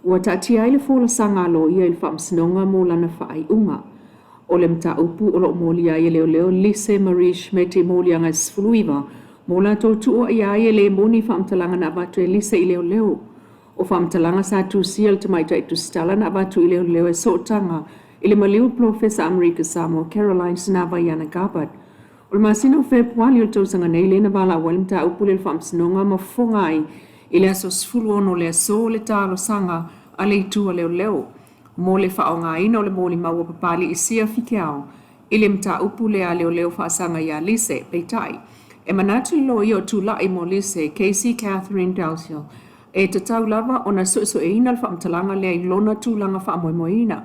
Ua tatia ai le fola sanga lo ia il whamsinonga mo lana whaai unga. O le mta upu o lo molia ia leo leo Lise Marish me te molia ngai sfuluiva. Mo la tō tuo ia ia le moni whamtalanga na vatu e Lise i leo leo. O whamtalanga sa tu sial te maita i tu stala na vatu i leo leo e sotanga. I le maliu Professor America Samoa Caroline Sinava Iana Gabat. O le masino Februari o le tausanga nei le na wala wa le mta upu le whamsinonga ma fongai. I le aso sfulu ono le aso le talo sanga a le itua leo leo. Mo le whaonga ina o le moli maua papali i sia whikeao. I le mta upu le a leo leo whaasanga ia Lise, peitai. E manatu lo i o tu lai mo Lise, Casey Catherine Dalziel. E te tau lava o na so e ina le whaamtalanga lea i lona tūlanga whaamoemoina.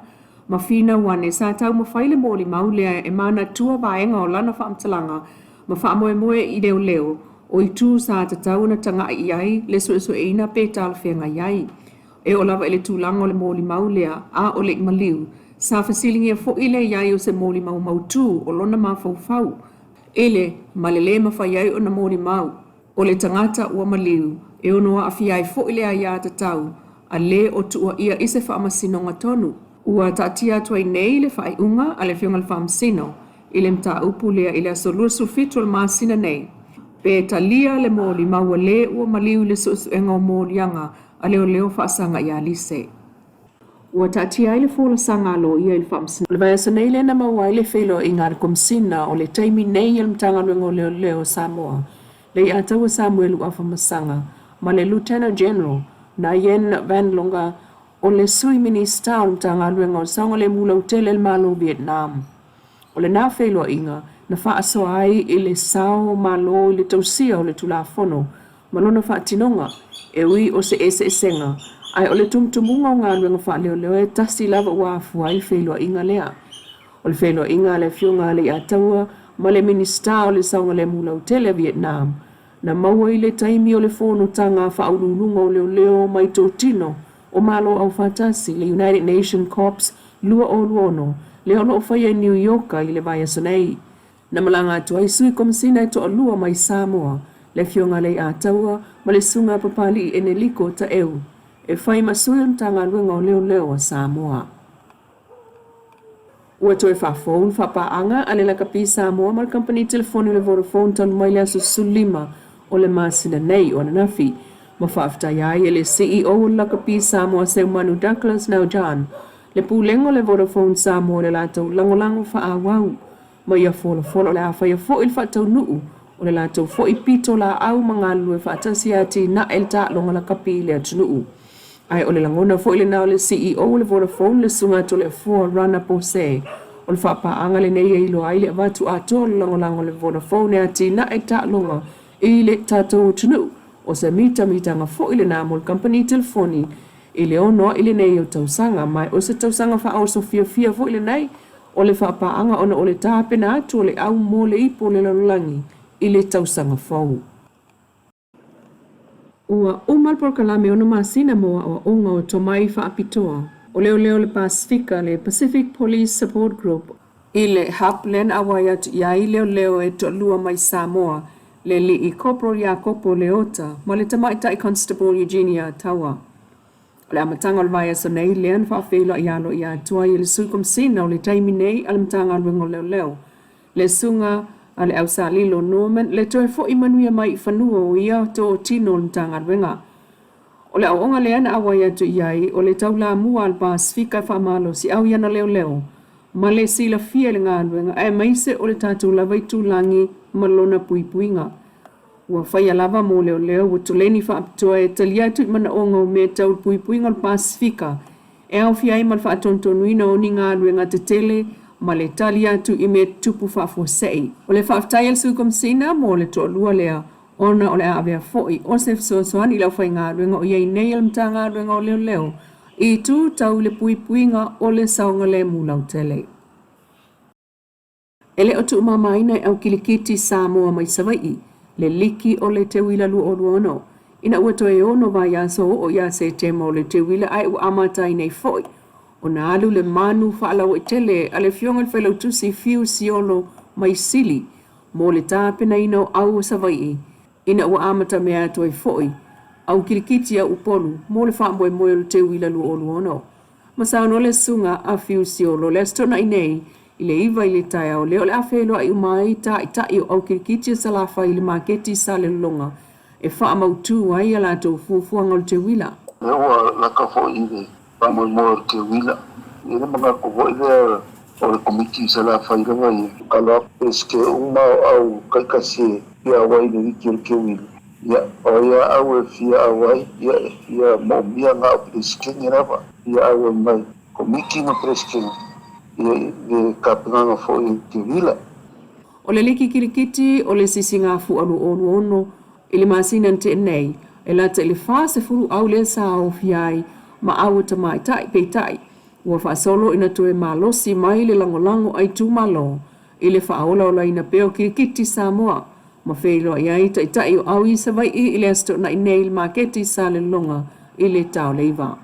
Ma whina wane sa tau ma whaile moli mau lea e mana tua vaenga o lana whaamtalanga ma whaamoemoe i leo leo. O i tū sa te tau na tanga i ai le so e ina pe tal whenga iai. E o lava ele tūlanga o le moli mau lea a o le maliu. Sa fasilingi e fo ile iai o se moli mau mau tū o lona ma fau. Ele malele ma whai ai o na moli mau. O le tangata ua maliu. E ono a fiai fo ile ai a te tau. A le o tua ia ise whaamasinonga tonu. Ua tatia tuai nei le whai unga a le whionga le whaamasino. Ile mta upu lea ile asolua sulfitu al maasina nei. Pe talia le moli maua le ua maliu le suenga o moli anga a leo leo whaasanga ia Lise. Ua tatia ai le fola sanga lo ia il whaamsina. Le vai asa nei le na maua le whelo i ngāre komsina o le taimi nei il mtanga nuengo leo leo Samoa. Le i ataua Samuel ua whamasanga. Ma le Lieutenant General na yen Van Longa o le sui minister o mtanga nuengo o sanga le mula utele el malo Vietnam. O le nā whelo inga na whaaso ai i le sao malo i le tausia o le tulafono. Malona whaatinonga e ui o se ese esenga. Ai o le tumtumunga o ngā nuenga wha leo leo e tasi lava ua afu ai whelua inga lea. O le whelua inga le whiunga le ataua ma le minister o le saunga le mula utele Vietnam. Na maua i le taimi o le whono tanga whaurulunga o leo leo mai tō tino o malo au whatasi le United Nations Corps lua o luono le ono o whaia New York i le vai asanei. Na malanga atu ai sui komisina e toa lua mai Samoa le whiunga le ataua ma le sunga papali i eneliko ta eu. E whai masui o tanga luenga o leo leo a Samoa. Ua toe whafone whapaanga a le lakapi Samoa ma le company telefoni le Vodafone tanu mai le aso sulima o le masina nei o nanafi. Ma whaaftai ai e le CEO o lakapi Samoa Seu Manu Douglas Naujan. Le pūlengo le Vodafone Samoa le lātou langolango whaawau. Ma ia fola le awhai a fo il whaatau nuu o le lātou fo i pito la au mangalu e whaatasi ati na el ta longa lakapi le atunuu. Ai o le langona fo ile nao le CEO o le Vodafone le sunga to le forerunner po se. O le whapaanga le nei e ilo ai le avatu ato le langolango le Vodafone e ati na e ta longa i le tatou tunu. O se mita nga fo ile nao mo le company telefoni i le ono ile nei o tausanga mai o se tausanga wha au so fia fo ile nei o le whapaanga ona o le tāpena atu o le au mo le ipo le lalulangi i le tausanga fau. Ua umal por kalame ona masina moa o onga o tomai whaapitoa. O leo leo le Pasifika le Pacific Police Support Group. I le haplen awai atu iai leo e to lua mai Samoa. Le li i Corporal Jacopo Leota ma le tamaita i Constable Eugenia Tawa. O le amatanga o le vai aso nei lean whaafeila i alo i atua i le suikom sina o le taimi nei al matanga luengo leo. Le sunga a le ausa lilo Norman le toe fo i manuia mai i whanua o ia to tino le tanga ruenga. O le aonga le ana awai atu iai o le taula mua al Pasifika whamalo si au iana leo. Ma le sila fia le ngā ruenga e maise o le tātou lava i tūlangi malona puipuinga. Ua whaia lava mo leo o tuleni whaapitoa e tali atu i mana onga o mea tau puipuinga al Pasifika. E au fia i mal whaatontonuina o ni ngā ruenga te tele ma le tali atu i me tupu whaafosei. O le whaaftai al suikom sina mo le toa lua lea ona o le awea foi o se fsosoan i lau whai ngā ruenga o iei nei al mta ngā ruenga o leo. I tu tau le puipuinga o le saunga le mulau tele. Ele o tu umamaina au kilikiti Samoa mai Sawai, le liki o le te wila lu o luono. Ina ua toe ono vai aso o ia se tema o le te wila ai u amatai nei foi. O na alu le manu whaalau e tele a le whionga whalau tusi fiu siolo mai sili. Mo le tāpena ina o au Sawai. Ina ua amata mea toi foi. au kirikiti a upolu mo le whaamboe moe o te wila lu o luono. Masao no le sunga a fiusi o lo le stona inei i le iwa i le taia o leo le awhelo i umai ta i tai o au kirikiti a salafa i le maketi sa le longa e wha mautu ai ala tau fuafuanga o te wila. Lewa la ka fo i le whaamboe moe o te wila. I le mga ko i le o le komiti salafa i lewa i kala peske umau au kaikase ia wai le riki o ke wila. Ia o ia au e fia awai, ia mo mia ngā preskengi rawa, ia au e mai, ko miki na preskengi, ia le kapinganga fo i te wila. O le liki kirikiti o le sisi ngā fu alu onu ono, i le masina te nei, e lata i le wha se furu au le sa au fiai, ma au ta mai tai peitai, ua wha solo ina tue malosi mai le langolango ai tu malo, i le wha aola ola ina peo kirikiti Samoa, ma whelo ai tai o au i sa vai i le asto na i nei maketi sa le longa i le tau leiva.